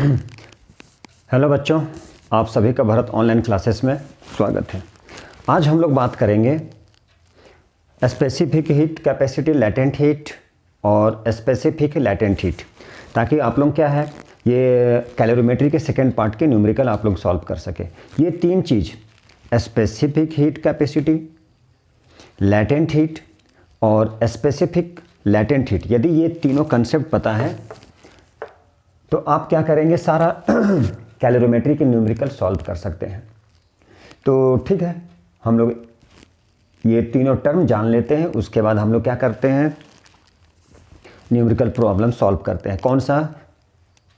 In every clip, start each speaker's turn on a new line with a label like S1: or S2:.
S1: Hello बच्चों, आप सभी का भारत ऑनलाइन क्लासेस में स्वागत है। आज हम लोग बात करेंगे specific heat capacity, latent heat और स्पेसिफिक लैटेंट हीट, ताकि आप लोग क्या है ये कैलोरीमेट्री के सेकेंड पार्ट के न्यूमेरिकल आप लोग सॉल्व कर सके। ये तीन चीज़ specific heat capacity, latent heat और स्पेसिफिक लैटेंट हीट, यदि ये तीनों कंसेप्ट पता है तो आप क्या करेंगे, सारा कैलोरीमेट्री के न्यूमेरिकल सॉल्व कर सकते हैं। तो ठीक है, हम लोग ये तीनों टर्म जान लेते हैं, उसके बाद हम लोग क्या करते हैं, न्यूमेरिकल प्रॉब्लम सॉल्व करते हैं। कौन सा?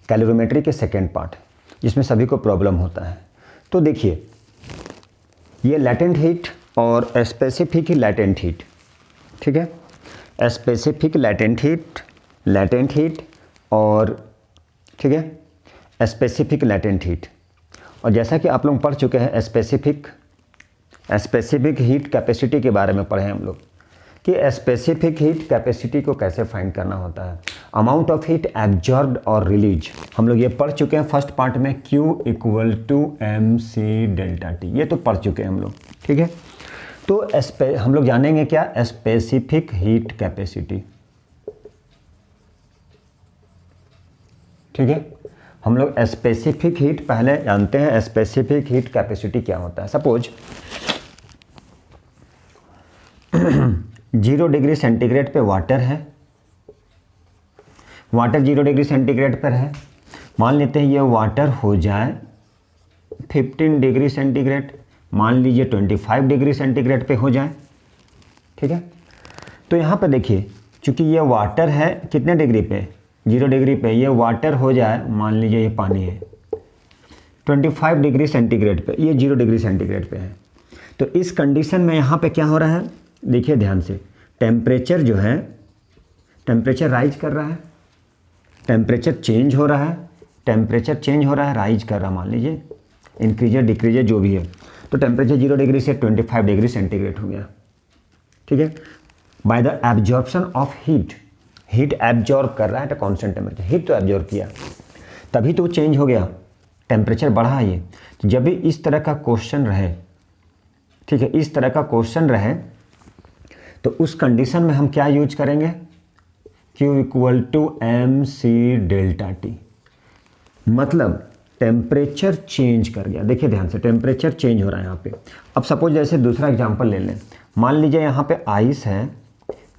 S1: कैलोरीमेट्री के सेकेंड पार्ट, जिसमें सभी को प्रॉब्लम होता है। तो देखिए, ये लैटेंट हीट और स्पेसिफिक लैटेंट हीट, ठीक है, स्पेसिफिक लैटेंट हीट और ठीक है स्पेसिफिक लैटेंट हीट। और जैसा कि आप लोग पढ़ चुके हैं स्पेसिफिक हीट कैपेसिटी के बारे में पढ़े हैं हम लोग कि स्पेसिफिक हीट कैपेसिटी को कैसे फाइंड करना होता है, अमाउंट ऑफ हीट एब्जॉर्ब्ड और रिलीज, हम लोग ये पढ़ चुके हैं फर्स्ट पार्ट में, Q = mc डेल्टा टी, ये तो पढ़ चुके हैं हम लोग, ठीक है। तो हम लोग जानेंगे क्या, स्पेसिफिक हीट कैपेसिटी, ठीक है। हम लोग स्पेसिफिक हीट पहले जानते हैं, स्पेसिफिक हीट कैपेसिटी क्या होता है। सपोज 0 डिग्री सेंटीग्रेड पे वाटर है, वाटर 0 डिग्री सेंटीग्रेड पर है। मान लेते हैं ये वाटर हो जाए 15 डिग्री सेंटीग्रेड, मान लीजिए 25 डिग्री सेंटीग्रेड पे हो जाए, ठीक है। तो यहाँ पर देखिए, चूँकि ये वाटर है कितने डिग्री पे, 0 डिग्री पे, ये वाटर हो जाए, मान लीजिए ये पानी है 25 डिग्री सेंटीग्रेड पे, ये 0 डिग्री सेंटीग्रेड पे है। तो इस कंडीशन में यहाँ पे क्या हो रहा है, देखिए ध्यान से, टेम्परेचर जो है, टेम्परेचर राइज कर रहा है, टेम्परेचर चेंज हो रहा है, टेम्परेचर चेंज हो रहा है, राइज कर रहा है, मान लीजिए इंक्रीजर डिक्रीजर जो भी है। तो टेम्परेचर 0 डिग्री से 25 डिग्री सेंटीग्रेड हो गया, ठीक है। By the absorption of heat absorb कर रहा है, तो कांस्टेंट टेम्परेचर, हीट तो एब्जॉर्ब किया, तभी तो चेंज हो गया, टेम्परेचर बढ़ा ये। तो जब भी इस तरह का क्वेश्चन रहे, ठीक है, इस तरह का क्वेश्चन रहे, तो उस कंडीशन में हम क्या यूज करेंगे, Q = mc डेल्टा टी, मतलब टेम्परेचर चेंज कर गया। देखिए ध्यान से, टेम्परेचर चेंज हो रहा है यहाँ पे। अब सपोज जैसे दूसरा एग्जांपल ले लें, मान लीजिए यहाँ पे आइस है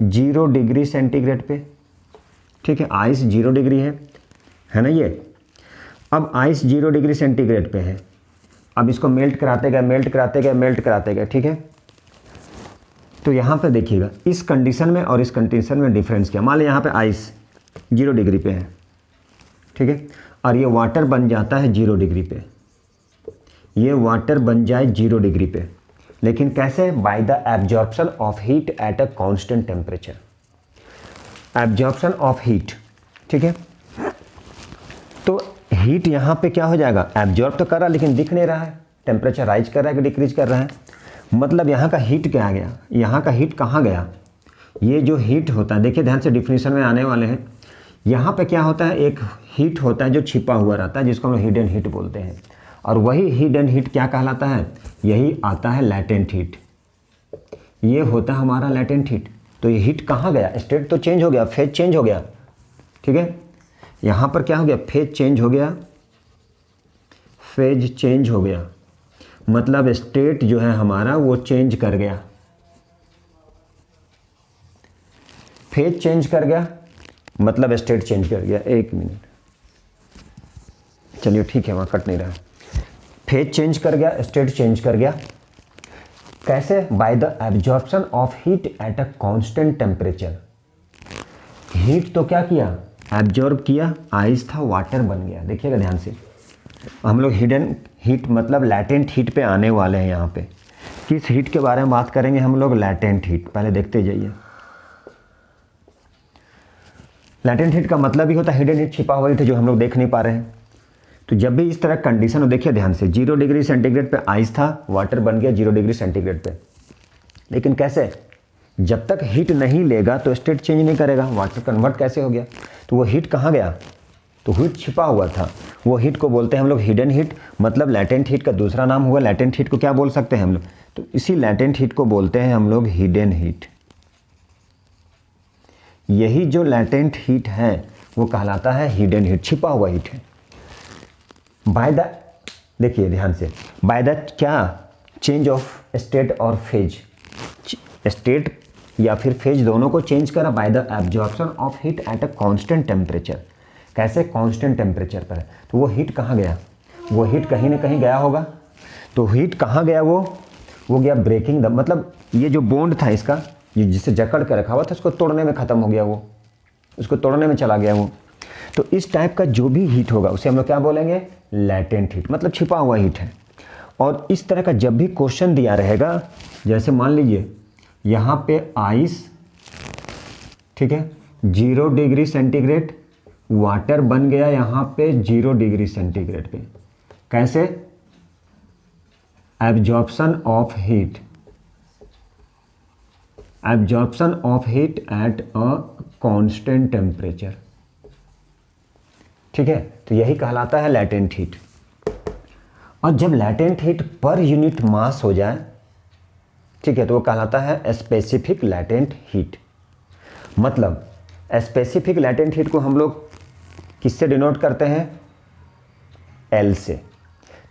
S1: 0 डिग्री सेंटीग्रेड पे, ठीक है, आइस 0 डिग्री है ना ये। अब आइस 0 डिग्री सेंटीग्रेड पे है, अब इसको मेल्ट कराते गए, ठीक है। तो यहाँ पे देखिएगा, इस कंडीशन में और इस कंडीशन में डिफरेंस क्या, मान लीजिए यहाँ पे आइस 0 डिग्री पे है, ठीक है, और ये वाटर बन जाता है 0 डिग्री पे, ये वाटर बन जाए 0 डिग्री पे, लेकिन कैसे, by the absorption of heat at a constant temperature, absorption of heat, ठीक है। तो हीट यहाँ पे क्या हो जाएगा, एब्जॉर्ब तो कर रहा है लेकिन दिख नहीं रहा है, टेम्परेचर राइज कर रहा है कि डिक्रीज कर रहा है, मतलब यहाँ का हीट क्या आ गया, यहाँ का हीट कहाँ गया, ये जो हीट होता है, देखिए ध्यान से डिफिनीशन में आने वाले हैं। यहाँ पे क्या होता है, एक हीट होता है जो छिपा हुआ रहता है, जिसको हम लोग हिडन हीट बोलते हैं, और वही हिडन हीट क्या कहलाता है, यही आता है लैटेंट हीट, ये होता है हमारा लैटेंट हीट। तो ये हीट कहाँ गया, स्टेट तो चेंज हो गया, फेज चेंज हो गया, ठीक है। यहाँ पर क्या हो गया, फेज चेंज हो गया, मतलब स्टेट जो है हमारा वो चेंज कर गया, फेज चेंज कर गया, मतलब स्टेट चेंज कर गया। एक मिनट, चलिए ठीक है, वहाँ कट नहीं रहा, फेज चेंज कर गया, स्टेट चेंज कर गया, कैसे, by the absorption of heat at a constant temperature. Heat तो क्या किया, एब्जॉर्ब किया, आइस था वाटर बन गया। देखिएगा ध्यान से, हम लोग हिडन हीट मतलब लैटेंट हीट पे आने वाले हैं। यहाँ पे किस हीट के बारे में बात करेंगे हम लोग, लैटेंट हीट, पहले देखते जाइए। लैटेंट हीट का मतलब ही होता है हिडन हीट, छिपा हुआ हीट जो हम लोग देख नहीं पा रहे हैं। तो जब भी इस तरह कंडीशन हो, देखिए ध्यान से, 0 डिग्री सेंटीग्रेड पे आइस था, वाटर बन गया 0 डिग्री सेंटीग्रेड पे, लेकिन कैसे, जब तक हीट नहीं लेगा तो स्टेट चेंज नहीं करेगा, वाटर कन्वर्ट कैसे हो गया, तो वो हीट कहाँ गया, तो हीट छिपा हुआ था, वो हीट को बोलते हैं हम लोग हिडन हीट, मतलब लैटेंट हीट का दूसरा नाम हुआ। लैटेंट हीट को क्या बोल सकते हैं हम लोग, तो इसी लैटेंट हीट को बोलते हैं हम लोग हिडन हीट। यही जो लैटेंट हीट है वो कहलाता है हिडन हीट, छिपा हुआ हीट है। बाय द, देखिए ध्यान से, बाय द क्या, चेंज ऑफ स्टेट और फेज, स्टेट या फिर फेज दोनों को चेंज करा by the absorption of heat at a constant temperature. कैसे, कांस्टेंट टेम्परेचर पर है, तो वो हीट कहाँ गया, वो हीट कहीं ना कहीं गया होगा। तो हीट कहाँ गया, वो गया ब्रेकिंग द, मतलब ये जो बॉन्ड था इसका, ये जिसे जकड़ के रखा हुआ था उसको तोड़ने में ख़त्म हो गया, वो उसको तोड़ने में चला गया वो। तो इस टाइप का जो भी हीट होगा उसे हम लोग क्या बोलेंगे, लैटेंट हीट, मतलब छिपा हुआ हीट है। और इस तरह का जब भी क्वेश्चन दिया रहेगा, जैसे मान लीजिए यहाँ पे आइस, ठीक है, 0 डिग्री सेंटीग्रेड, वाटर बन गया यहाँ पे 0 डिग्री सेंटीग्रेड पे। कैसे, absorption of heat, absorption of heat at a constant temperature, ठीक है, तो यही कहलाता है लैटेंट हीट। और जब लैटेंट हीट पर यूनिट मास हो जाए, ठीक है, तो वो कहलाता है स्पेसिफिक लैटेंट हीट। मतलब स्पेसिफिक लैटेंट हीट को हम लोग किससे डिनोट करते हैं, एल से।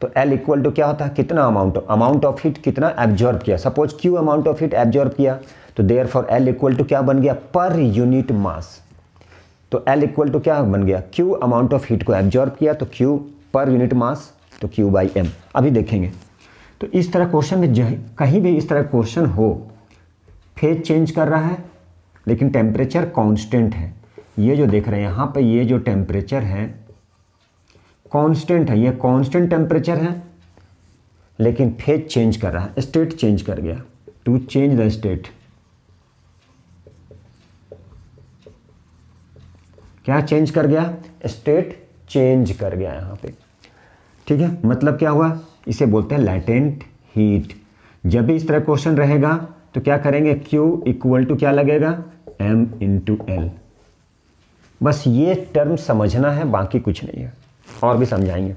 S1: तो एल इक्वल टू क्या होता है, कितना अमाउंट ऑफ हीट कितना एब्जॉर्ब किया। Suppose Q amount of heat absorb किया, तो therefore L equal to क्या बन गया, पर यूनिट मास। तो एल इक्वल टू क्या बन गया, क्यू अमाउंट ऑफ हीट को एब्जॉर्ब किया, तो क्यू पर यूनिट मास, तो क्यू बाई एम। अभी देखेंगे, तो इस तरह क्वेश्चन में कहीं भी इस तरह क्वेश्चन हो, फेज चेंज कर रहा है लेकिन टेम्परेचर कांस्टेंट है। ये जो देख रहे हैं यहाँ पे, ये जो टेम्परेचर है कांस्टेंट है, ये कांस्टेंट टेम्परेचर है, लेकिन फेज चेंज कर रहा है, स्टेट चेंज कर गया। टू चेंज द स्टेट, क्या चेंज कर गया, स्टेट चेंज कर गया यहाँ पे, ठीक है। मतलब क्या हुआ, इसे बोलते हैं लैटेंट हीट। जब भी इस तरह क्वेश्चन रहेगा तो क्या करेंगे, Q इक्वल टू क्या लगेगा, M इंटू एल। बस ये टर्म समझना है, बाकी कुछ नहीं है, और भी समझाएंगे।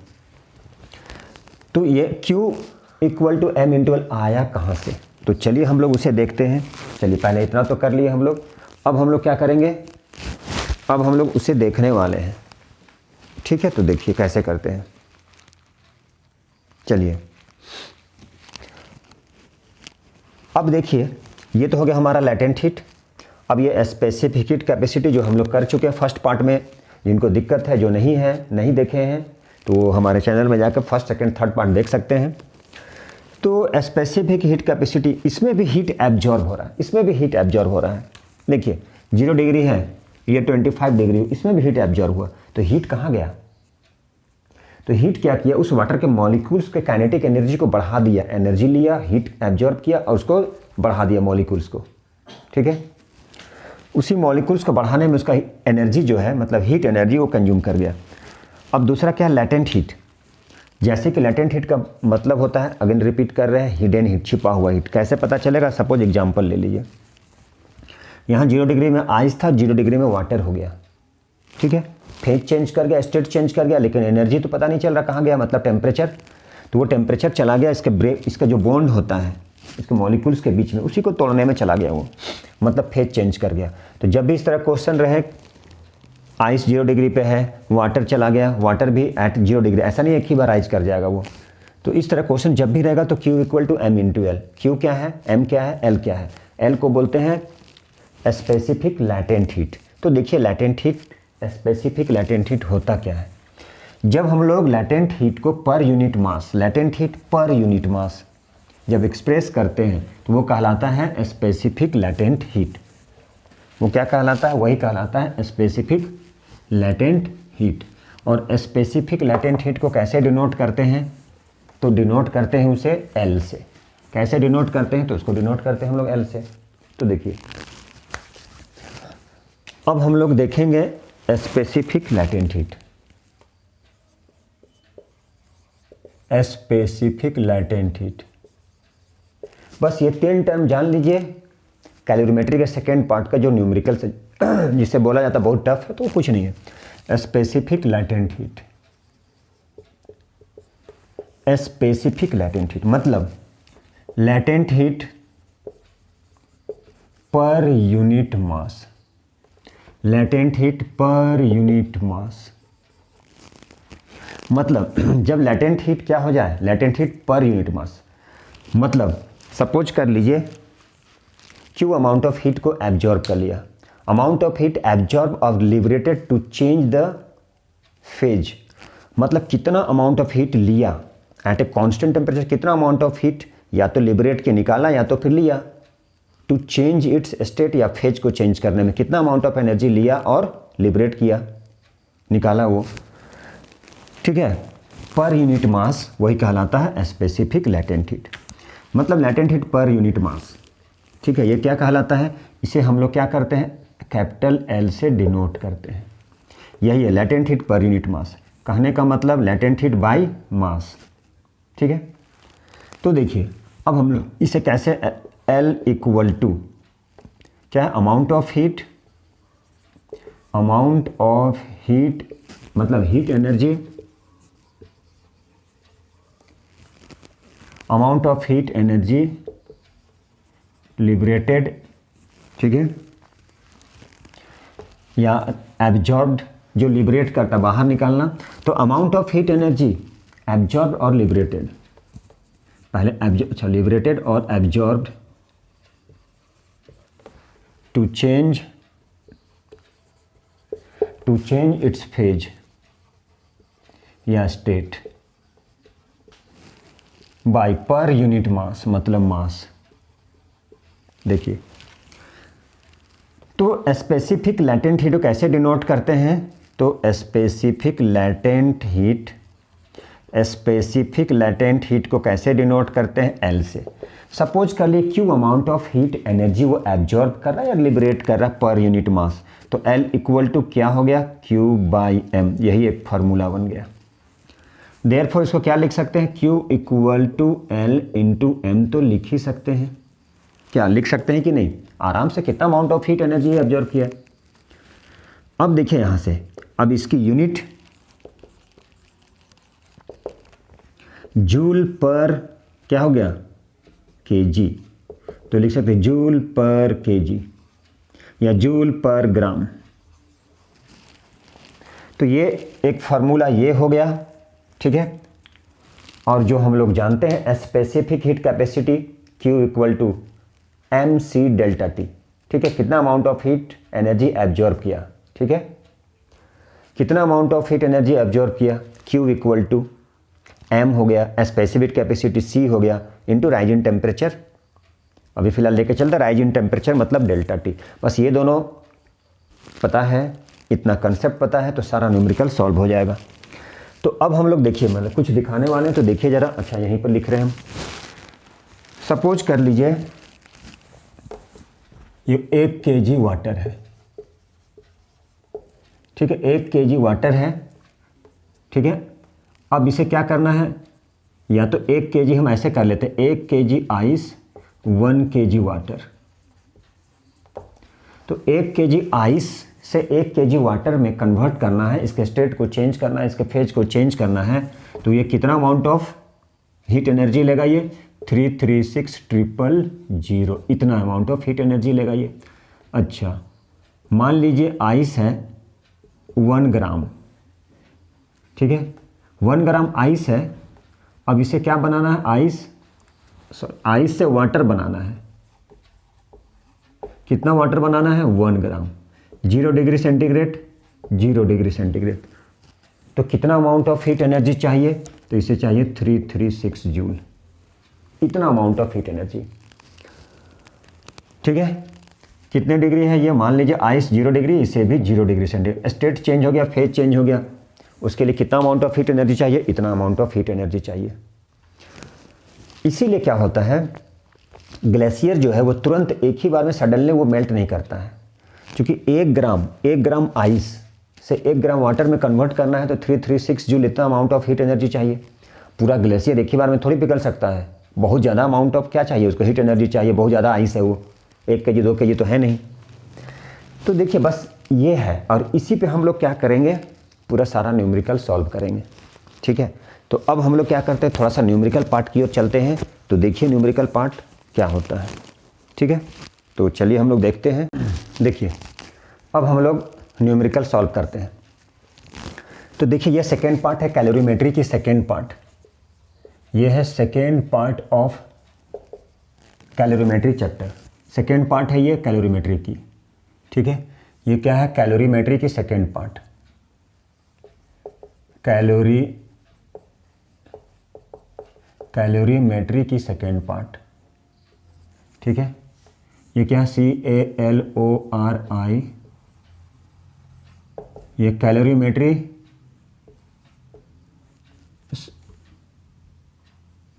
S1: तो ये Q equal to M into L आया कहाँ से, तो चलिए हम लोग उसे देखते हैं। चलिए पहले इतना तो कर लिए हम लोग, अब हम लोग क्या करेंगे, अब हम लोग उसे देखने वाले हैं, ठीक है। तो देखिए कैसे करते हैं, चलिए अब देखिए, ये तो हो गया हमारा लैटेंट हीट। अब ये स्पेसिफिक हीट कैपेसिटी जो हम लोग कर चुके हैं फर्स्ट पार्ट में, जिनको दिक्कत है, जो नहीं है, नहीं देखे हैं, तो वो हमारे चैनल में जाकर फर्स्ट सेकंड थर्ड पार्ट देख सकते हैं। तो स्पेसिफिक हीट कैपेसिटी, इसमें भी हीट एब्जॉर्ब हो रहा है, इसमें भी हीट एब्जॉर्ब हो रहा है। देखिए 0 डिग्री है, ये 25 डिग्री, इसमें भी हीट एब्जॉर्ब हुआ। तो हीट कहाँ गया, तो हीट क्या किया, उस वाटर के मॉलिक्यूल्स के काइनेटिक एनर्जी को बढ़ा दिया, एनर्जी लिया, हीट एब्जॉर्ब किया और उसको बढ़ा दिया मॉलिक्यूल्स को, ठीक है। उसी मॉलिक्यूल्स को बढ़ाने में उसका एनर्जी जो है, मतलब हीट एनर्जी, वो कंज्यूम कर गया। अब दूसरा क्या है, लैटेंट हीट। जैसे कि लैटेंट हीट का मतलब होता है, अगेन रिपीट कर रहे हैं, हिडन हीट, छिपा हुआ हीट। कैसे पता चलेगा, सपोज एग्जाम्पल ले लीजिए, यहाँ 0 डिग्री में आइस था, 0 डिग्री में वाटर हो गया, ठीक है। फेज चेंज कर गया, स्टेट चेंज कर गया, लेकिन एनर्जी तो पता नहीं चल रहा कहाँ गया, मतलब टेम्परेचर। तो वो टेम्परेचर चला गया इसका जो बॉन्ड होता है इसके मॉलिक्यूल्स के बीच में, उसी को तोड़ने में चला गया वो, मतलब फेज चेंज कर गया। तो जब भी इस तरह क्वेश्चन रहे, आइस 0 डिग्री पे है, वाटर चला गया, वाटर भी एट 0 डिग्री, ऐसा नहीं एक ही बार राइज कर जाएगा वो। तो इस तरह क्वेश्चन जब भी रहेगा तो Q equal to M into L. Q क्या है, M क्या है, L क्या है। L को बोलते हैं स्पेसिफिक लैटेंट हीट। तो देखिए latent heat, specific latent heat होता क्या है, जब हम लोग लैटेंट हीट को पर unit mass, latent heat per unit मास जब एक्सप्रेस करते हैं तो वो कहलाता है स्पेसिफिक लैटेंट हीट। वो क्या कहलाता है, वही कहलाता है स्पेसिफिक लैटेंट हीट। और स्पेसिफिक लैटेंट हीट को कैसे डिनोट करते हैं, तो डिनोट करते हैं उसे एल से। कैसे डिनोट करते हैं, तो उसको डिनोट करते हैं हम लोग एल से। तो देखिए अब हम लोग देखेंगे specific latent heat. Specific latent heat, बस ये 3 टर्म जान लीजिए। कैलोरीमेट्री के सेकेंड पार्ट का जो न्यूमेरिकल से जिसे बोला जाता है बहुत टफ है, तो कुछ नहीं है। Specific latent heat, specific latent heat मतलब latent heat per unit mass, latent heat per unit mass मतलब जब लैटेंट हीट क्या हो जाए, latent heat per unit mass मतलब सपोज कर लीजिए क्यू अमाउंट ऑफ हीट को एब्जॉर्ब कर लिया, अमाउंट ऑफ हीट एब्जॉर्ब और liberated to change the phase मतलब कितना अमाउंट ऑफ हीट लिया एट ए कांस्टेंट टेम्परेचर, कितना अमाउंट ऑफ हीट या तो लिबरेट के निकाला या तो फिर लिया, टू चेंज इट्स स्टेट या फेज को चेंज करने में कितना अमाउंट ऑफ एनर्जी लिया और लिबरेट किया, निकाला वो, ठीक है। पर यूनिट मास वही कहलाता है स्पेसिफिक लैटेंट हीट मतलब लैटेंट हीट पर यूनिट मास, ठीक है। ये क्या कहलाता है, इसे हम लोग क्या करते हैं, कैपिटल एल से डिनोट करते हैं, यही है लैटेंट हीट पर यूनिट मास, कहने का मतलब लैटेंट हीट बाय मास, ठीक है। तो देखिए अब हम लोग इसे कैसे, L इक्वल टू क्या है, amount of heat, amount of heat मतलब heat energy, amount of heat energy liberated, ठीक है, या एब्जॉर्ब्ड जो लिबरेट करता बाहर निकालना, तो amount of heat energy absorb और लिबरेटेड, पहले अच्छा लिबरेटेड और absorbed to change its phase या state by per unit mass मतलब मास। देखिए तो स्पेसिफिक लैटेंट हीट को कैसे डिनोट करते हैं, तो स्पेसिफिक लैटेंट हीट को कैसे डिनोट करते हैं, एल से। सपोज कर लिए Q amount of heat energy वो एब्जॉर्ब कर रहा है या लिबरेट कर रहा है पर यूनिट मास, तो एल इक्वल टू क्या हो गया, क्यू बाई एम, यही एक फार्मूला बन गया। देयरफॉर इसको क्या लिख सकते हैं, Q equal to L into M, तो लिख ही सकते हैं, क्या लिख सकते हैं कि नहीं, आराम से, कितना amount of heat energy absorb किया। अब देखिए यहाँ से, अब इसकी यूनिट जूल पर क्या हो गया, केजी, तो लिख सकते हैं जूल पर केजी या जूल पर ग्राम। तो ये एक फार्मूला ये हो गया, ठीक है। और जो हम लोग जानते हैं specific heat capacity Q equal to M C delta T, ठीक है, कितना amount of heat energy absorb किया, ठीक है, कितना amount of heat energy absorb किया, Q इक्वल टू एम हो गया, स्पेसिफिक कैपेसिटी C हो गया इंटू राइज इन टेम्परेचर, अभी फिलहाल लेके चलता राइज इन टेम्परेचर मतलब डेल्टा टी। बस ये दोनों पता है, इतना कंसेप्ट पता है तो सारा न्यूमेरिकल सॉल्व हो जाएगा। तो अब हम लोग देखिए, मतलब कुछ दिखाने वाले हैं तो देखिए ज़रा, अच्छा यहीं पर लिख रहे हैं हम। सपोज कर लीजिए ये 1 kg वाटर है, ठीक है, 1 kg वाटर है, ठीक है। अब इसे क्या करना है, या तो 1 kg हम ऐसे कर लेते हैं, 1 kg आइस 1 kg वाटर, तो 1 kg आइस से 1 kg वाटर में कन्वर्ट करना है, इसके स्टेट को चेंज करना है, इसके फेज को चेंज करना है, तो ये कितना अमाउंट ऑफ हीट एनर्जी लेगा, ये 336,000, इतना अमाउंट ऑफ हीट एनर्जी लेगा ये। अच्छा मान लीजिए आइस है 1 ग्राम, ठीक है, 1 ग्राम आइस है। अब इसे क्या बनाना है, आइस से वाटर बनाना है, कितना वाटर बनाना है, 1 ग्राम, 0 डिग्री सेंटीग्रेड, 0 डिग्री सेंटीग्रेड, तो कितना अमाउंट ऑफ हीट एनर्जी चाहिए, तो इसे चाहिए 336 जूल, इतना अमाउंट ऑफ हीट एनर्जी, ठीक है। कितने डिग्री है ये, मान लीजिए आइस 0 डिग्री, इसे भी 0 डिग्री सेंटीग्रेड, स्टेट चेंज हो गया, फेज चेंज हो गया, उसके लिए कितना अमाउंट ऑफ हीट एनर्जी चाहिए, इतना अमाउंट ऑफ हीट एनर्जी चाहिए। इसीलिए क्या होता है, ग्लेशियर जो है वो तुरंत एक ही बार में सडनली वो मेल्ट नहीं करता है, क्योंकि 1 ग्राम आइस से 1 ग्राम वाटर में कन्वर्ट करना है तो 336 जूल, इतना अमाउंट ऑफ हीट एनर्जी चाहिए। पूरा ग्लेशियर एक ही बार में थोड़ी पिघल सकता है, बहुत ज़्यादा अमाउंट ऑफ क्या चाहिए उसको, हीट एनर्जी चाहिए, बहुत ज़्यादा आइस है वो, 1 kg 2 kg तो है नहीं। तो देखिए बस ये है, और इसी पे हम लोग क्या करेंगे, पूरा सारा न्यूमेरिकल सॉल्व करेंगे। ठीक है, तो अब हम लोग क्या करते हैं, थोड़ा सा न्यूमेरिकल पार्ट की ओर चलते हैं। तो देखिए न्यूमेरिकल पार्ट क्या होता है। ठीक है, तो चलिए हम लोग देखते हैं। देखिए अब हम लोग न्यूमेरिकल सॉल्व करते हैं। तो देखिए ये सेकेंड पार्ट है कैलोरीमेट्री की सेकेंड पार्ट, ये है second part of calorimetry chapter. Second part है ये कैलोरीमेट्री की। ठीक है, ये क्या है, कैलोरीमेट्री की सेकेंड पार्ट, कैलोरीमेट्री की सेकेंड पार्ट। ठीक है, ये क्या है, CALORI, ये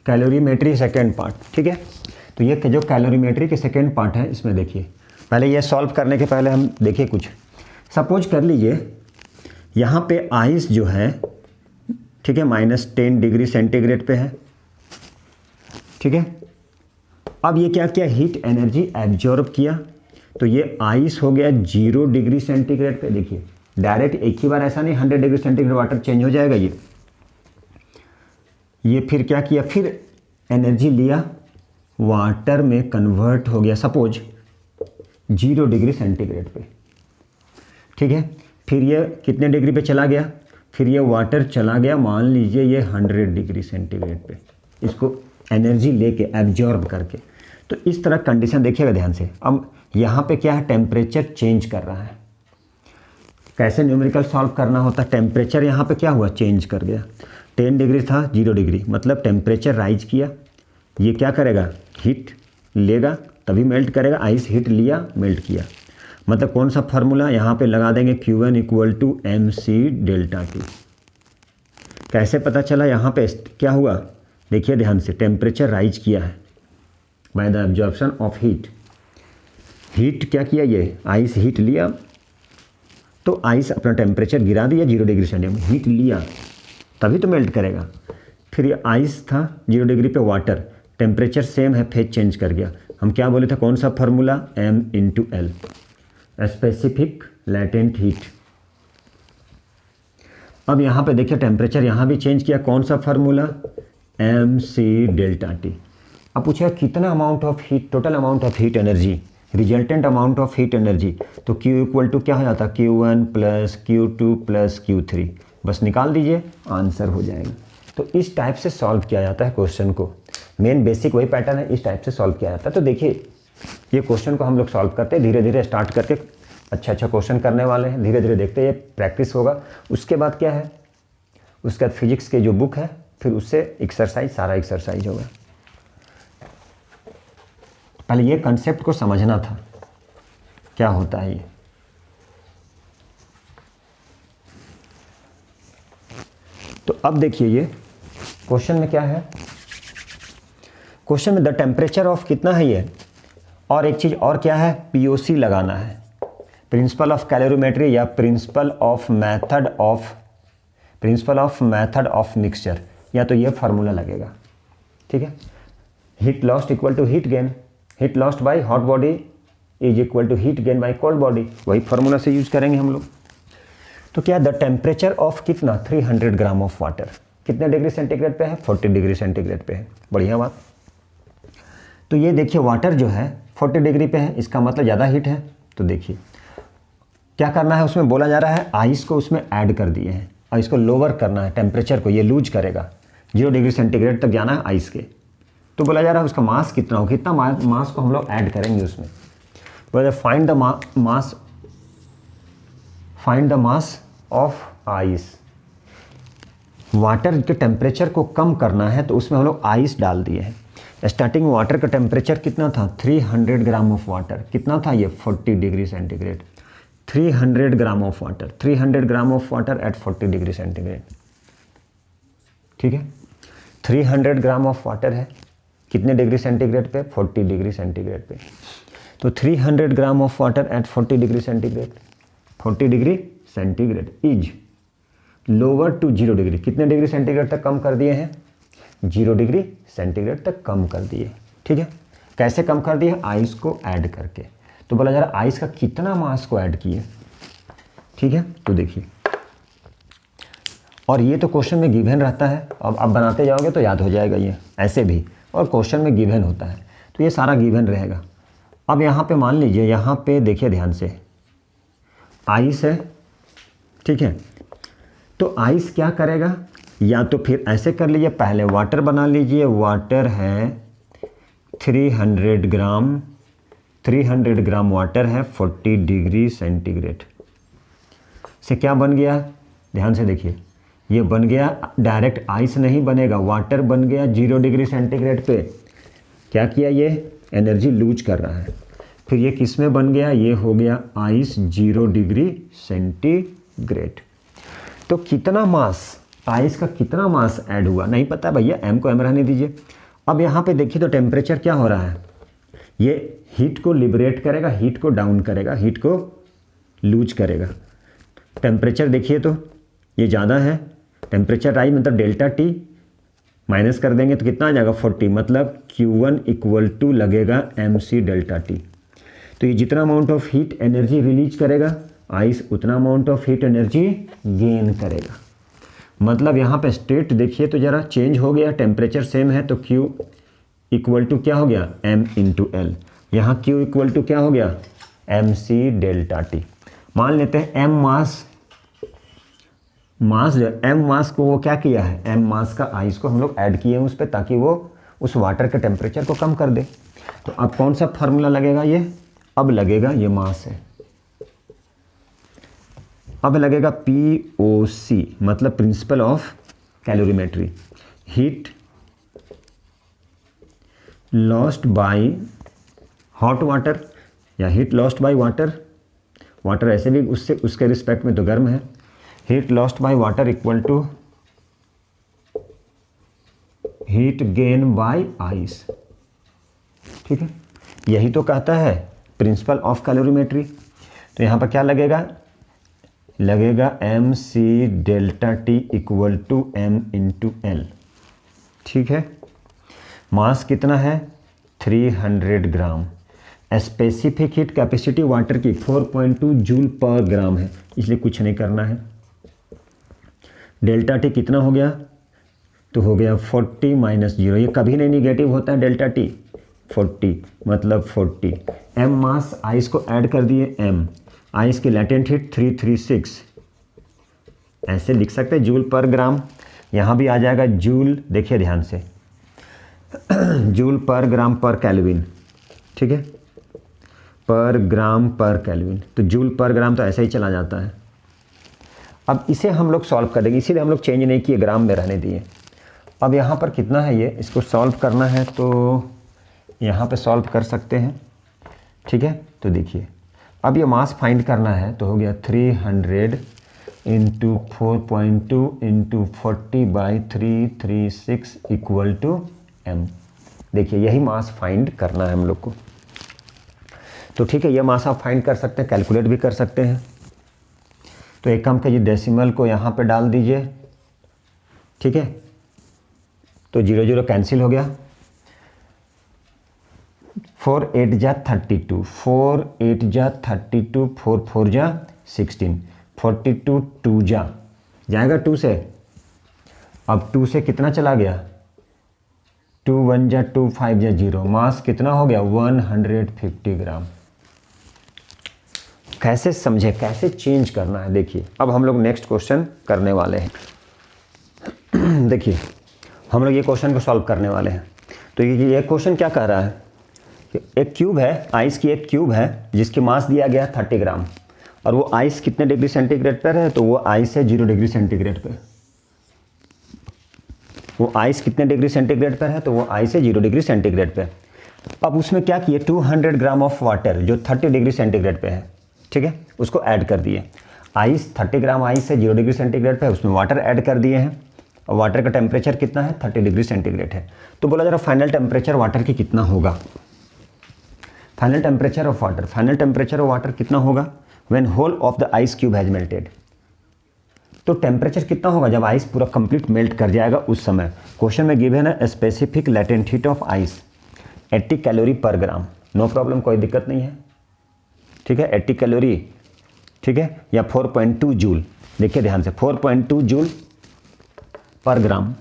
S1: कैलोरीमेट्री सेकेंड पार्ट। ठीक है, तो ये जो कैलोरीमेट्री की सेकेंड पार्ट है, इसमें देखिए पहले ये सॉल्व करने के पहले हम देखिए कुछ। सपोज कर लीजिए यहाँ पे आइस जो है, ठीक है, -10 डिग्री सेंटीग्रेड पे है। ठीक है, अब ये क्या किया, हीट एनर्जी एब्जॉर्ब किया, तो ये आइस हो गया 0 डिग्री सेंटीग्रेड पे। देखिए डायरेक्ट एक ही बार ऐसा नहीं 100 डिग्री सेंटीग्रेड वाटर चेंज हो जाएगा। ये फिर क्या किया, फिर एनर्जी लिया, वाटर में कन्वर्ट हो गया सपोज 0 डिग्री सेंटीग्रेड पे। ठीक है, फिर ये कितने डिग्री पे चला गया, फिर ये वाटर चला गया मान लीजिए ये 100 डिग्री सेंटीग्रेड पे, इसको एनर्जी लेके एब्जॉर्ब करके। तो इस तरह कंडीशन देखिएगा ध्यान से। अब यहाँ पे क्या है, टेम्परेचर चेंज कर रहा है। कैसे न्यूमेरिकल सॉल्व करना होता है, टेम्परेचर यहाँ पे क्या हुआ, चेंज कर गया। 10 डिग्री था 0 डिग्री, मतलब टेम्परेचर राइज किया। ये क्या करेगा, हीट लेगा तभी मेल्ट करेगा। आइस हीट लिया, मेल्ट किया, मतलब कौन सा फार्मूला यहाँ पे लगा देंगे, Q1 = mc∆T। कैसे पता चला, यहाँ पे क्या हुआ, देखिए ध्यान से, टेम्परेचर राइज किया है by the absorption of heat. Heat क्या किया, ये आइस हीट लिया, तो आइस अपना टेम्परेचर गिरा दिया 0 डिग्री सेंटीग्रेड, हीट लिया तभी तो मेल्ट करेगा। फिर ये आइस था 0 डिग्री पे, वाटर टेम्परेचर सेम है, फेज चेंज कर गया। हम क्या बोले थे, कौन सा formula, M×L, specific latent heat. अब यहाँ पे देखिए टेम्परेचर यहाँ भी चेंज किया, कौन सा फार्मूला, mc∆T। अब पूछा कितना amount of heat, total amount of heat energy, resultant amount of heat energy, तो Q = क्या हो जाता, Q1 + Q2 + Q3, बस निकाल दीजिए, आंसर हो जाएगा। तो इस टाइप से सॉल्व किया जाता है क्वेश्चन को। मेन बेसिक वही पैटर्न है, इस टाइप से सॉल्व किया जाता है। तो देखिए ये क्वेश्चन को हम लोग सॉल्व करते हैं, धीरे धीरे स्टार्ट करके अच्छा क्वेश्चन करने वाले हैं, धीरे धीरे देखते हैं, ये प्रैक्टिस होगा। उसके बाद क्या है, उसके बाद फिजिक्स के जो बुक है, फिर उससे एक्सरसाइज, सारा एक्सरसाइज होगा। पहले ये कंसेप्ट को समझना था क्या होता है ये। तो अब देखिए ये क्वेश्चन में क्या है, क्वेश्चन में द टेम्परेचर ऑफ कितना है ये, और एक चीज़ और क्या है, POC लगाना है, प्रिंसिपल ऑफ कैलोरीमेट्री या principle of method of mixture, या तो ये फार्मूला लगेगा। ठीक है, heat lost = heat gain, heat lost by hot body = heat gain by cold body, वही फार्मूला से यूज करेंगे हम लोग। तो क्या, द टेम्परेचर ऑफ कितना, 300 ग्राम ऑफ वाटर, कितने डिग्री सेंटीग्रेड पे है, 40 डिग्री सेंटीग्रेड पे है, बढ़िया बात। तो ये देखिए वाटर जो है 40 डिग्री पे है, इसका मतलब ज़्यादा हीट है। तो देखिए क्या करना है, उसमें बोला जा रहा है आइस को उसमें ऐड कर दिए हैं और इसको लोअर करना है, टेम्परेचर को ये लूज करेगा, 0 डिग्री सेंटीग्रेड तक जाना है आइस के। तो बोला जा रहा है उसका मास कितना हो, कितना मास को हम लोग ऐड करेंगे उसमें। बोला find the mass of ice, water के टेम्परेचर को कम करना है तो उसमें हम लोग आइस डाल दिए हैं। स्टार्टिंग वाटर का टेम्परेचर कितना था, 300 ग्राम ऑफ वाटर, कितना था ये, 40 degree centigrade, 300 gram of water, 300 gram of water at 40 degree centigrade. ठीक है, 300 ग्राम ऑफ वाटर है, कितने डिग्री सेंटीग्रेड पे, 40 डिग्री सेंटीग्रेड पे। तो 300 gram of water at 40 degree centigrade, 40 degree centigrade is lower to 0 degree, कितने डिग्री सेंटीग्रेड तक कम कर दिए हैं, 0 डिग्री सेंटीग्रेड तक कम कर दिए। ठीक है, कैसे कम कर दिए, आइस को ऐड करके। तो बोला जा रहा है आइस का कितना मास को ऐड किए। ठीक है, तो देखिए और ये तो क्वेश्चन में गिवन रहता है, अब आप बनाते जाओगे तो याद हो जाएगा ये ऐसे भी, और क्वेश्चन में गिवन होता है तो ये सारा गिवन रहेगा। अब यहाँ पे मान लीजिए, यहाँ पे देखिए ध्यान से, आइस है, ठीक है, तो आइस क्या करेगा, या तो फिर ऐसे कर लीजिए, पहले वाटर बना लीजिए, वाटर है 300 ग्राम वाटर है 40 डिग्री सेंटीग्रेड से क्या बन गया, ध्यान से देखिए, ये बन गया, डायरेक्ट आइस नहीं बनेगा, वाटर बन गया 0 डिग्री सेंटीग्रेड पे, क्या किया, ये एनर्जी लूज कर रहा है, फिर ये किस में बन गया, ये हो गया आइस 0 डिग्री सेंटीग्रेड। तो कितना मास, आइस का कितना मास ऐड हुआ नहीं पता भैया, एम को एम रहने दीजिए। अब यहाँ पे देखिए तो टेम्परेचर क्या हो रहा है, ये हीट को लिबरेट करेगा, हीट को डाउन करेगा, हीट को लूज करेगा। टेम्परेचर देखिए तो ये ज़्यादा है, टेम्परेचर राइज मतलब डेल्टा टी माइनस कर देंगे तो कितना आ जाएगा 40, मतलब Q1 इक्वल टू लगेगा MC डेल्टा टी। तो ये जितना amount of heat energy release करेगा आइस, उतना amount of heat energy gain करेगा। मतलब यहाँ पे स्टेट देखिए तो ज़रा चेंज हो गया, टेम्परेचर सेम है तो Q इक्वल टू क्या हो गया M इंटू एल, यहाँ Q इक्वल टू क्या हो गया MC डेल्टा टी। मान लेते हैं M मास को वो क्या किया है, M मास का आइस को हम लोग ऐड किए हैं उस पर, ताकि वो उस वाटर के टेम्परेचर को कम कर दे। तो अब कौन सा फार्मूला लगेगा, ये अब लगेगा, ये मास है, अब लगेगा POC, मतलब principle of calorimetry, heat lost by hot water या heat lost by water, water ऐसे भी उससे उसके रिस्पेक्ट में तो गर्म है, heat lost by water equal to heat gain by ice, ठीक है, यही तो कहता है प्रिंसिपल ऑफ कैलोरीमेट्री। तो यहाँ पर क्या लगेगा, लगेगा MC delta T equal to M into L, ठीक है। मास कितना है 300 gram, specific heat capacity water की 4.2 जूल पर ग्राम है, इसलिए कुछ नहीं करना है। डेल्टा टी कितना हो गया, तो हो गया 40 माइनस 0, ये कभी नहीं निगेटिव होता है, डेल्टा टी 40 मतलब 40, M मास आइस को ऐड कर दिए, M आइस की लैटेंट हीट 336, ऐसे लिख सकते हैं जूल पर ग्राम, यहाँ भी आ जाएगा जूल, देखिए ध्यान से जूल पर ग्राम पर केल्विन, ठीक है, पर ग्राम पर केल्विन, तो जूल पर ग्राम तो ऐसे ही चला जाता है। अब इसे हम लोग सॉल्व कर देंगे, इसीलिए हम लोग चेंज नहीं किए, ग्राम में रहने दिए। अब यहाँ पर कितना है, ये इसको सॉल्व करना है तो यहाँ पे सॉल्व कर सकते हैं, ठीक है। तो देखिए अब ये मास फाइंड करना है, तो हो गया 300 into 4.2 into 40/336 equal to M। देखिए यही मास फाइंड करना है हम लोग को, तो ठीक है, ये मास आप फाइंड कर सकते हैं, कैलकुलेट भी कर सकते हैं। तो एक काम कीजिए, डेसिमल को यहाँ पे डाल दीजिए, ठीक है, तो 0 0 कैंसिल हो गया, 4 8 जा 32, 4 8 जा 32, 4 4 जा 16, 42 2 जाएगा 2 से, अब 2 से कितना चला गया, 2 1 जा 2, 5 जा 0, मास कितना हो गया 150 ग्राम। कैसे समझे, कैसे चेंज करना है, देखिए अब हम लोग नेक्स्ट क्वेश्चन करने वाले हैं। देखिए हम लोग ये क्वेश्चन को सॉल्व करने वाले हैं। तो ये क्वेश्चन क्या कह रहा है कि एक क्यूब है, आइस की एक क्यूब है जिसकी मास दिया गया 30 ग्राम, और वो आइस कितने डिग्री सेंटीग्रेड पर है, तो वो आइस है 0 डिग्री सेंटीग्रेड पे। वो आइस कितने डिग्री सेंटीग्रेड पर है, तो वो आइस है 0 डिग्री सेंटीग्रेड पे। अब उसमें क्या किए, 200 ग्राम ऑफ वाटर जो 30 डिग्री सेंटीग्रेड पे है, ठीक है, उसको ऐड कर दिए। आइस 30 ग्राम आइस है 0 डिग्री सेंटीग्रेड पे, उसमें वाटर ऐड कर दिए हैं, और वाटर का टेम्परेचर कितना है 30 डिग्री सेंटीग्रेड है। तो बोला जरा फाइनल टेम्परेचर वाटर की कितना होगा, फाइनल टेम्परेचर ऑफ वाटर कितना होगा when whole of the ice cube has melted. तो टेम्परेचर कितना होगा जब आइस पूरा कंप्लीट मेल्ट कर जाएगा उस समय। क्वेश्चन में गिवन है specific latent heat of ice 80 calorie पर ग्राम, नो प्रॉब्लम, कोई दिक्कत नहीं है, ठीक है, 80 कैलोरी, ठीक है, या 4.2 जूल। देखिए ध्यान से 4.2 जूल पर ग्राम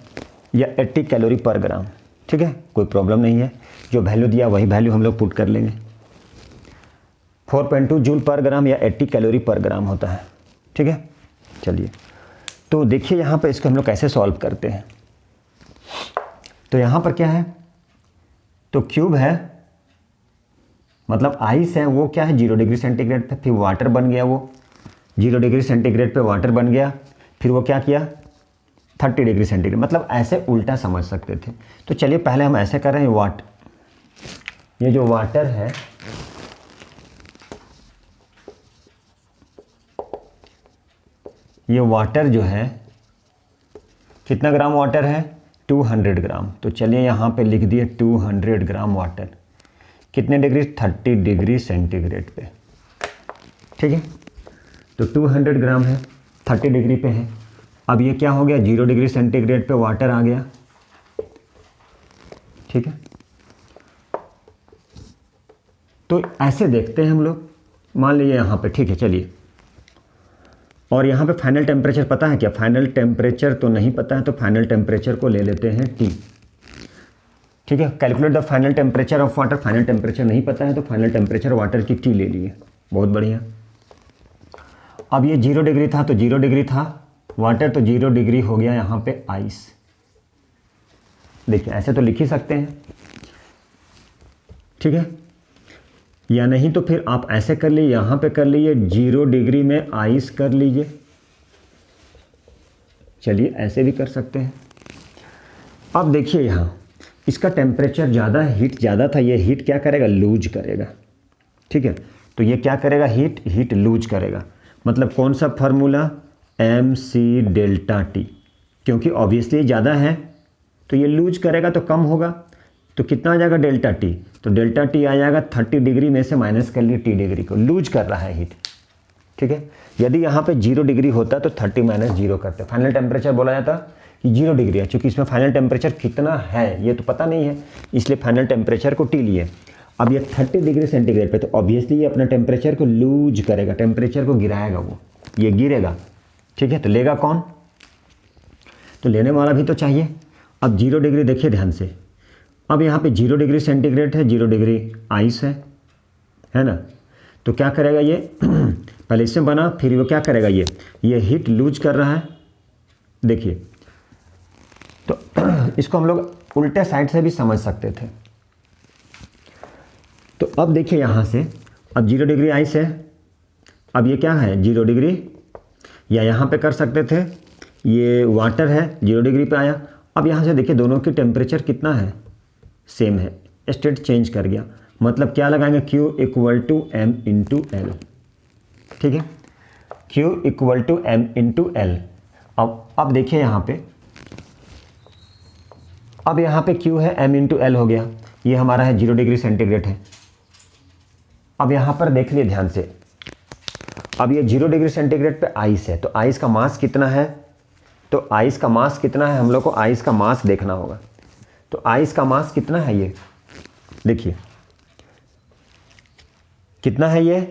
S1: या 80 कैलोरी पर ग्राम, ठीक है, कोई प्रॉब्लम नहीं है। जो वैल्यू दिया वही वैल्यू हम लोग पुट कर लेंगे। 4.2 जूल पर ग्राम या 80 कैलोरी पर ग्राम होता है, ठीक है। चलिए तो देखिए यहाँ पर इसको हम लोग कैसे सॉल्व करते हैं। तो यहाँ पर क्या है, तो क्यूब है, मतलब आइस है, वो क्या है 0 डिग्री सेंटीग्रेड पे, फिर वाटर बन गया, वो 0 डिग्री सेंटीग्रेड पे वाटर बन गया, फिर वो क्या किया 30 डिग्री सेंटीग्रेड, मतलब ऐसे उल्टा समझ सकते थे। तो चलिए पहले हम ऐसे कर रहे हैं, ये जो वाटर है, ये वाटर जो है कितना ग्राम वाटर है 200 ग्राम। तो चलिए यहाँ पे लिख दिए 200 ग्राम वाटर, कितने डिग्री 30 डिग्री सेंटीग्रेड पे, ठीक है। तो 200 ग्राम है, 30 डिग्री पे है। अब ये क्या हो गया 0 डिग्री सेंटीग्रेड पे वाटर आ गया, ठीक है। तो ऐसे देखते हैं हम लोग, मान लीजिए यहाँ पे, ठीक है। चलिए, और यहाँ पे फाइनल टेम्परेचर पता है क्या, फाइनल टेम्परेचर तो नहीं पता है, तो फाइनल टेम्परेचर को ले लेते हैं T, ठीक है। Calculate the final temperature of water, final temperature नहीं पता है तो फाइनल टेम्परेचर वाटर की T ले लिए, बहुत बढ़िया। अब ये 0 डिग्री था तो 0 डिग्री था वाटर, तो 0 डिग्री हो गया यहाँ पे आइस। देखिए ऐसे तो लिख ही सकते हैं, ठीक है, या नहीं तो फिर आप ऐसे कर लीजिए, यहाँ पे कर लीजिए 0 डिग्री में आइस कर लीजिए। चलिए ऐसे भी कर सकते हैं। अब देखिए यहाँ इसका टेम्परेचर ज़्यादा है, हीट ज़्यादा था, ये हीट क्या करेगा लूज करेगा, ठीक है। तो ये क्या करेगा हीट लूज करेगा, मतलब कौन सा फार्मूला mc डेल्टा टी, क्योंकि ऑब्वियसली ज़्यादा है तो ये लूज करेगा तो कम होगा, तो कितना आ जाएगा डेल्टा टी, तो डेल्टा टी आ जाएगा 30 डिग्री में से माइनस कर लिए T डिग्री को, लूज कर रहा है हीट, ठीक है। यदि यहाँ पे 0 डिग्री होता तो 30 माइनस 0 करते, फाइनल टेम्परेचर बोला जाता कि 0 डिग्री है, चूँकि इसमें फाइनल टेम्परेचर कितना है ये तो पता नहीं है, इसलिए फाइनल टेम्परेचर को T लिए। अब ये 30 डिग्री सेंटीग्रेड पे, तो ऑब्वियसली ये अपना टेम्परेचर को लूज करेगा, टेम्परेचर को गिराएगा, वो ये गिरेगा, ठीक है। तो लेगा कौन, तो लेने वाला भी तो चाहिए। अब 0 डिग्री देखिए ध्यान से, अब यहाँ पे 0 डिग्री सेंटीग्रेड है, 0 डिग्री आइस है ना। तो क्या करेगा ये पहले इससे बना, फिर वो क्या करेगा ये हीट लूज कर रहा है, देखिए। तो इसको हम लोग उल्टे साइड से भी समझ सकते थे। तो अब देखिए यहाँ से, अब 0 डिग्री आइस है, अब ये क्या है 0 डिग्री, या यहाँ पे कर सकते थे ये वाटर है 0 डिग्री पे आया। अब यहाँ से देखिए दोनों की टेम्परेचर कितना है सेम है, स्टेट चेंज कर गया, मतलब क्या लगाएंगे Q equal to M into L, ठीक है, Q equal to M into L. अब देखिए यहाँ पे, अब यहाँ पे Q है M इंटू एल हो गया, ये हमारा है 0 डिग्री सेंटीग्रेड है। अब यहाँ पर देख लिए ध्यान से, अब ये 0 डिग्री सेंटीग्रेड पे आइस है, तो आइस का मास कितना है, तो आइस का मास कितना है, हम लोग को आइस का मास देखना होगा। तो आइस का मास कितना है, ये देखिए कितना है, ये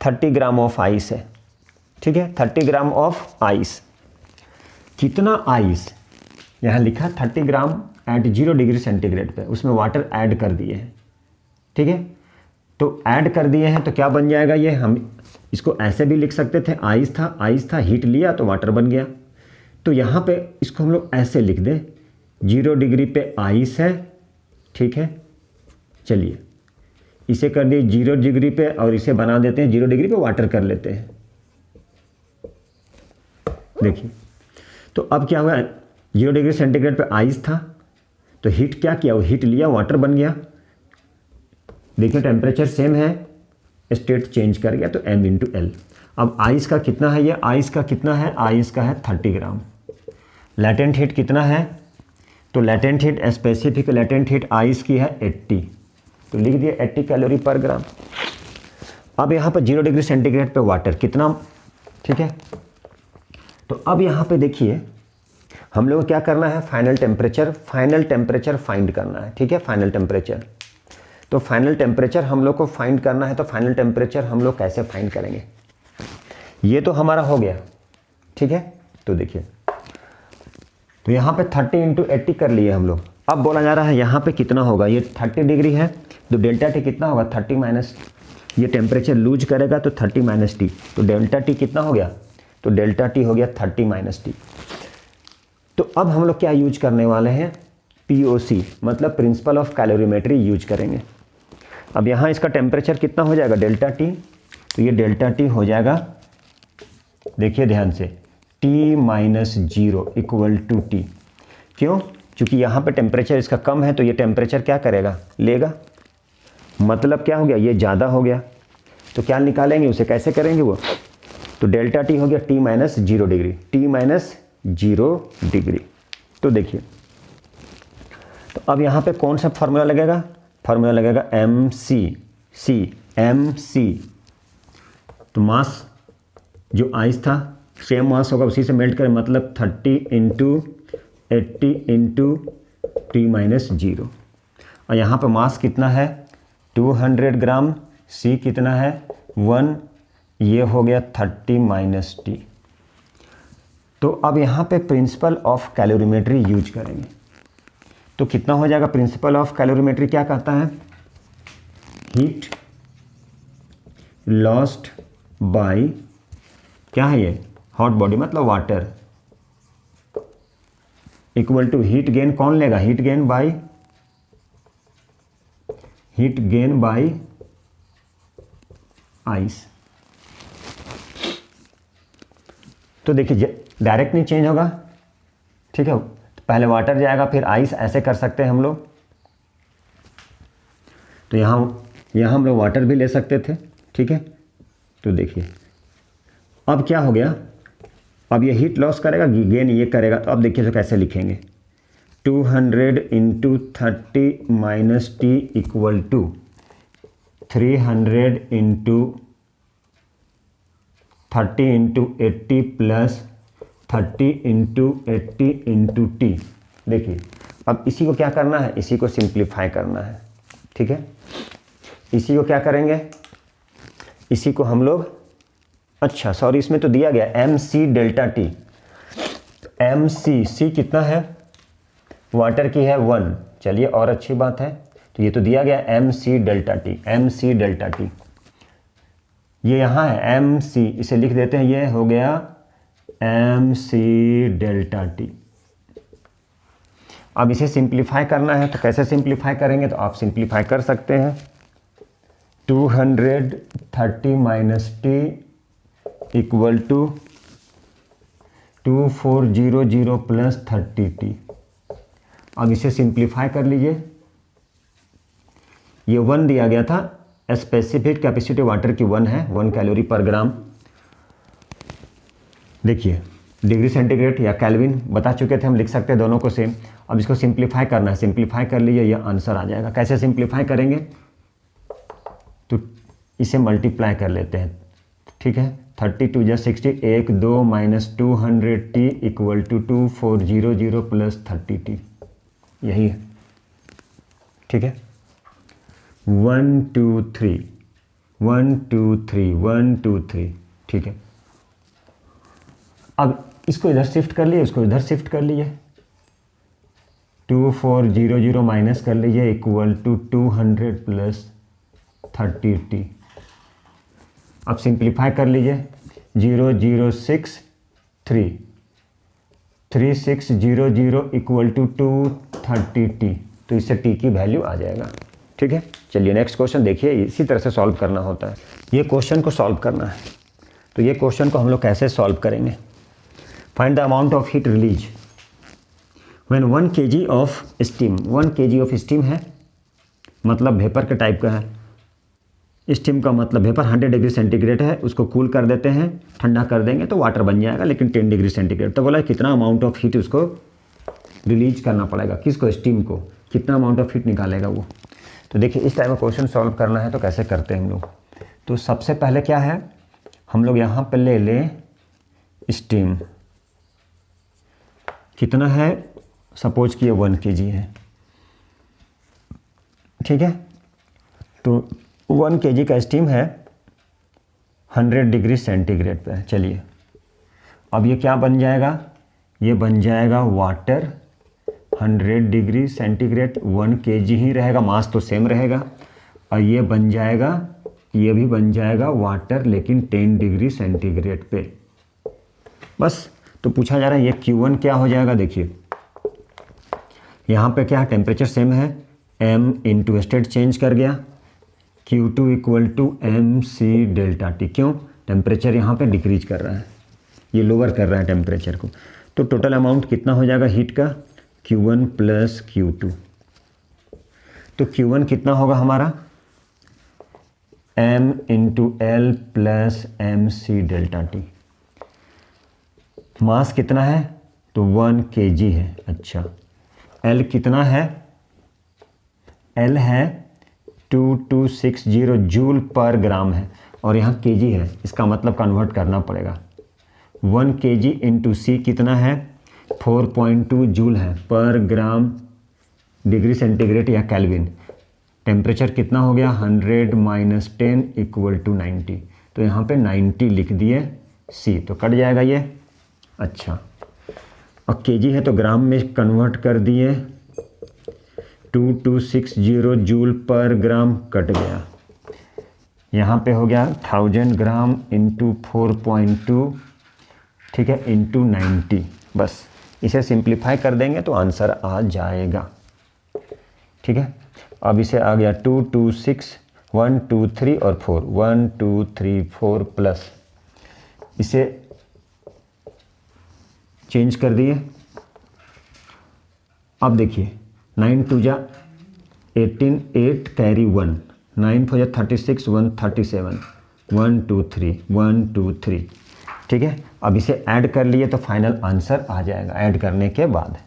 S1: 30 ग्राम ऑफ आइस है, ठीक है, 30 ग्राम ऑफ आइस। कितना आइस यहाँ लिखा 30 ग्राम एट 0 डिग्री सेंटीग्रेड पे, उसमें वाटर ऐड कर दिए हैं, ठीक है। तो ऐड कर दिए हैं तो क्या बन जाएगा, ये हम इसको ऐसे भी लिख सकते थे, आइस था हीट लिया तो वाटर बन गया। तो यहाँ पे इसको हम लोग ऐसे लिख दें 0 डिग्री पे आइस है, ठीक है। चलिए इसे कर दिए 0 डिग्री पे, और इसे बना देते हैं 0 डिग्री पे वाटर कर लेते हैं, देखिए। तो अब क्या हुआ 0 डिग्री सेंटीग्रेड पे आइस था, तो हीट क्या किया, वो हीट लिया वाटर बन गया, देखिए टेम्परेचर सेम है, स्टेट चेंज कर गया, तो M इंटू एल। अब आइस का कितना है, ये आइस का कितना है, आइस का है 30 ग्राम। लैटेंट हीट कितना है, तो latent heat specific latent heat ice की है 80, तो लिख दिए 80 कैलोरी पर ग्राम। अब यहाँ पर 0 डिग्री सेंटीग्रेड पे वाटर कितना, ठीक है। तो अब यहाँ पे देखिए हम लोग क्या करना है, फाइनल टेम्परेचर फाइंड करना है, ठीक है, फाइनल टेम्परेचर। तो फाइनल टेम्परेचर हम लोग को फाइंड करना है, तो फाइनल टेम्परेचर हम लोग कैसे फाइंड करेंगे, ये तो हमारा हो गया, ठीक है। तो देखिए तो यहाँ पे 30 इंटू 80 कर लिए हम लोग। अब बोला जा रहा है यहाँ पे कितना होगा, ये 30 डिग्री है तो डेल्टा टी कितना होगा 30 माइनस, ये टेम्परेचर लूज करेगा तो 30 माइनस टी, तो डेल्टा टी कितना हो गया, तो डेल्टा टी हो गया 30 माइनस टी। तो अब हम लोग क्या यूज करने वाले हैं, POC मतलब प्रिंसिपल ऑफ कैलोरीमेट्री यूज करेंगे। अब यहाँ इसका टेम्परेचर कितना हो जाएगा डेल्टा टी, तो ये डेल्टा टी हो जाएगा, देखिए ध्यान से, T minus 0 equal to T. क्यों, क्योंकि यहाँ पे टेम्परेचर इसका कम है तो ये टेम्परेचर क्या करेगा, लेगा, मतलब क्या हो गया, ये ज़्यादा हो गया, तो क्या निकालेंगे उसे, कैसे करेंगे वो, तो डेल्टा टी हो गया T minus 0 degree, T minus 0 degree. तो देखिए, तो अब यहाँ पे कौन सा फार्मूला लगेगा, फार्मूला लगेगा MC, तो मास जो आइस था सेम मास होगा, उसी से मेल्ट करें, मतलब 30 इंटू 80 इंटू टी माइनस 0, और यहाँ पे मास कितना है 200 ग्राम, C कितना है 1, ये हो गया 30 माइनस टी। तो अब यहाँ पे प्रिंसिपल ऑफ कैलोरीमेट्री यूज करेंगे, तो कितना हो जाएगा, प्रिंसिपल ऑफ कैलोरीमेट्री क्या कहता है, हीट लॉस्ट बाय, क्या है ये, हॉट बॉडी मतलब water, equal to heat gain, कौन लेगा, हीट गेन बाय आइस। तो देखिए डायरेक्ट नहीं चेंज होगा, ठीक है, तो पहले वाटर जाएगा फिर आइस, ऐसे कर सकते हैं हम लोग। तो यहाँ हम लोग वाटर भी ले सकते थे, ठीक है। तो देखिए अब क्या हो गया, अब ये हीट लॉस करेगा, गेन ये करेगा, तो अब देखिए तो कैसे लिखेंगे, 200 into 30 minus T equal to 300 into 30 into 80 plus 30 into 80 into T. देखिए अब इसी को क्या करना है, इसी को सिंप्लीफाई करना है, ठीक है। इसी को क्या करेंगे, इसी को हम लोग, अच्छा सॉरी इसमें तो दिया गया MC डेल्टा टी, MC कितना है, वाटर की है 1, चलिए और अच्छी बात है, तो ये तो दिया गया MC डेल्टा टी, ये यहाँ है MC, इसे लिख देते हैं, ये हो गया MC डेल्टा टी। अब इसे सिंप्लीफाई करना है, तो कैसे सिंप्लीफाई करेंगे, तो आप सिंप्लीफाई कर सकते हैं, 230 minus T equal to 2400 plus 30 T. अब इसे सिंप्लीफाई कर लीजिए, ये 1 दिया गया था, स्पेसिफिक कैपेसिटी वाटर की 1 है, 1 कैलोरी पर ग्राम। देखिए डिग्री सेंटीग्रेड या केल्विन बता चुके थे हम, लिख सकते हैं दोनों को सेम। अब इसको सिंप्लीफाई करना है, सिंप्लीफाई कर लीजिए, यह आंसर आ जाएगा। कैसे सिंप्लीफाई करेंगे, तो इसे मल्टीप्लाई कर लेते हैं, ठीक है, 32 जा 60, 1 2 minus 200 T equal to 2400 plus 30 T, यही है, ठीक है। 1 2 3 1 2 3 1 2 3, ठीक है। अब इसको इधर शिफ्ट कर लिए, इसको इधर शिफ्ट कर लिए, 2400 माइनस कर लीजिए इक्वल टू 200 प्लस 30 टी। अब सिंप्लीफाई कर लीजिए, 0063 3600 इक्वल टू 230 टी, तो इससे टी की वैल्यू आ जाएगा, ठीक है। चलिए नेक्स्ट क्वेश्चन देखिए, इसी तरह से सॉल्व करना होता है, ये क्वेश्चन को सॉल्व करना है। तो ये क्वेश्चन को हम लोग कैसे सॉल्व करेंगे, find the amount of heat release when 1 kg of steam, 1 kg of steam है, मतलब वेपर के टाइप का है, स्टीम का मतलब वेपर 100 डिग्री सेंटीग्रेड है, उसको कूल कर देते हैं, ठंडा कर देंगे तो वाटर बन जाएगा, लेकिन 10 डिग्री सेंटीग्रेड। तो बोला कितना अमाउंट ऑफ हीट उसको रिलीज करना पड़ेगा, किसको, स्टीम को, कितना अमाउंट ऑफ हीट निकालेगा वो। तो देखिए इस टाइप का क्वेश्चन सॉल्व करना है तो कैसे करते हैं हम लोग। तो सबसे पहले क्या है, हम लोग यहाँ पर ले लें स्टीम, कितना है, सपोज कि ये 1 kg है, ठीक है। तो 1 kg का स्टीम है 100 डिग्री सेंटीग्रेड पे। चलिए अब ये क्या बन जाएगा, ये बन जाएगा वाटर 100 डिग्री सेंटीग्रेड, 1 kg ही रहेगा, मास तो सेम रहेगा। और ये बन जाएगा, ये भी बन जाएगा वाटर लेकिन 10 डिग्री सेंटीग्रेड पे। बस। तो पूछा जा रहा है ये Q1 क्या हो जाएगा। देखिए यहाँ पे क्या टेम्परेचर सेम है, m इंटू स्टेट चेंज कर गया, Q2 equal to MC delta T। क्यों? टेम्परेचर यहाँ पे डिक्रीज कर रहा है, ये लोअर कर रहा है टेम्परेचर को। तो टोटल अमाउंट कितना हो जाएगा हीट का, Q1 प्लस Q2। तो Q1 कितना होगा हमारा, M into L plus MC delta T। मास कितना है, तो 1 kg है। अच्छा, L कितना है, L है 2260 जूल पर ग्राम है, और यहाँ kg है, इसका मतलब कन्वर्ट करना पड़ेगा। 1 kg इंटू C कितना है, 4.2 जूल है पर ग्राम डिग्री सेंटीग्रेड या केल्विन। टेम्परेचर कितना हो गया, 100 माइनस 10 इक्वल टू 90। तो यहाँ पे 90 लिख दिए C, तो कट जाएगा ये। अच्छा, और kg है तो ग्राम में कन्वर्ट कर दिए, 2260 जूल पर ग्राम कट गया। यहाँ पे हो गया 1000 ग्राम इंटू 4.2, ठीक है, इंटू 90। बस इसे सिंप्लीफाई कर देंगे तो आंसर आ जाएगा। ठीक है, अब इसे आ गया 2 2 6 1 2 3 और 4, 1 2 3 4 प्लस, इसे चेंज कर दिए। अब देखिए 9 2 जा 18, 8 कैरी 1, 9 4 जा 36, 1 37, 1 2 3 1 2 3। ठीक है, अब इसे ऐड कर लिए तो फाइनल आंसर आ जाएगा ऐड करने के बाद।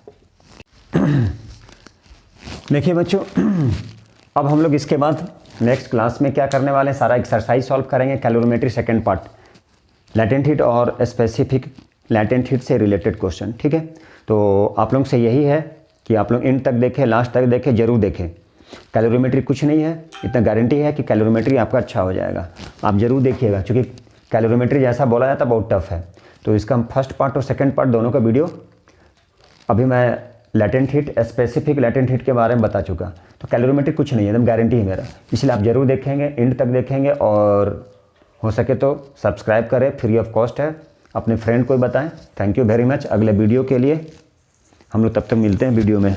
S1: देखिए बच्चों, अब हम लोग इसके बाद नेक्स्ट क्लास में क्या करने वाले हैं, सारा एक्सरसाइज सॉल्व करेंगे। Calorimetry second part, latent heat और स्पेसिफिक लैटेंट हीट से रिलेटेड क्वेश्चन। ठीक है, तो आप लोग से यही है कि आप लोग एंड तक देखें, लास्ट तक देखें, जरूर देखें। कैलोरीमेट्री कुछ नहीं है, इतना गारंटी है कि कैलोरीमेट्री आपका अच्छा हो जाएगा, आप जरूर देखिएगा, क्योंकि कैलोरीमेट्री जैसा बोला जाता है बहुत टफ है। तो इसका हम फर्स्ट पार्ट और सेकंड पार्ट दोनों का वीडियो अभी मैं latent heat specific latent heat के बारे में बता चुका। तो कैलोरीमेट्री कुछ नहीं है, एकदम गारंटी है मेरा, इसलिए आप जरूर देखेंगे, एंड तक देखेंगे, और हो सके तो सब्सक्राइब करें, फ्री ऑफ कॉस्ट है, अपने फ्रेंड को बताएं। Thank you very much. अगले वीडियो के लिए हम लोग तब तक मिलते हैं वीडियो में।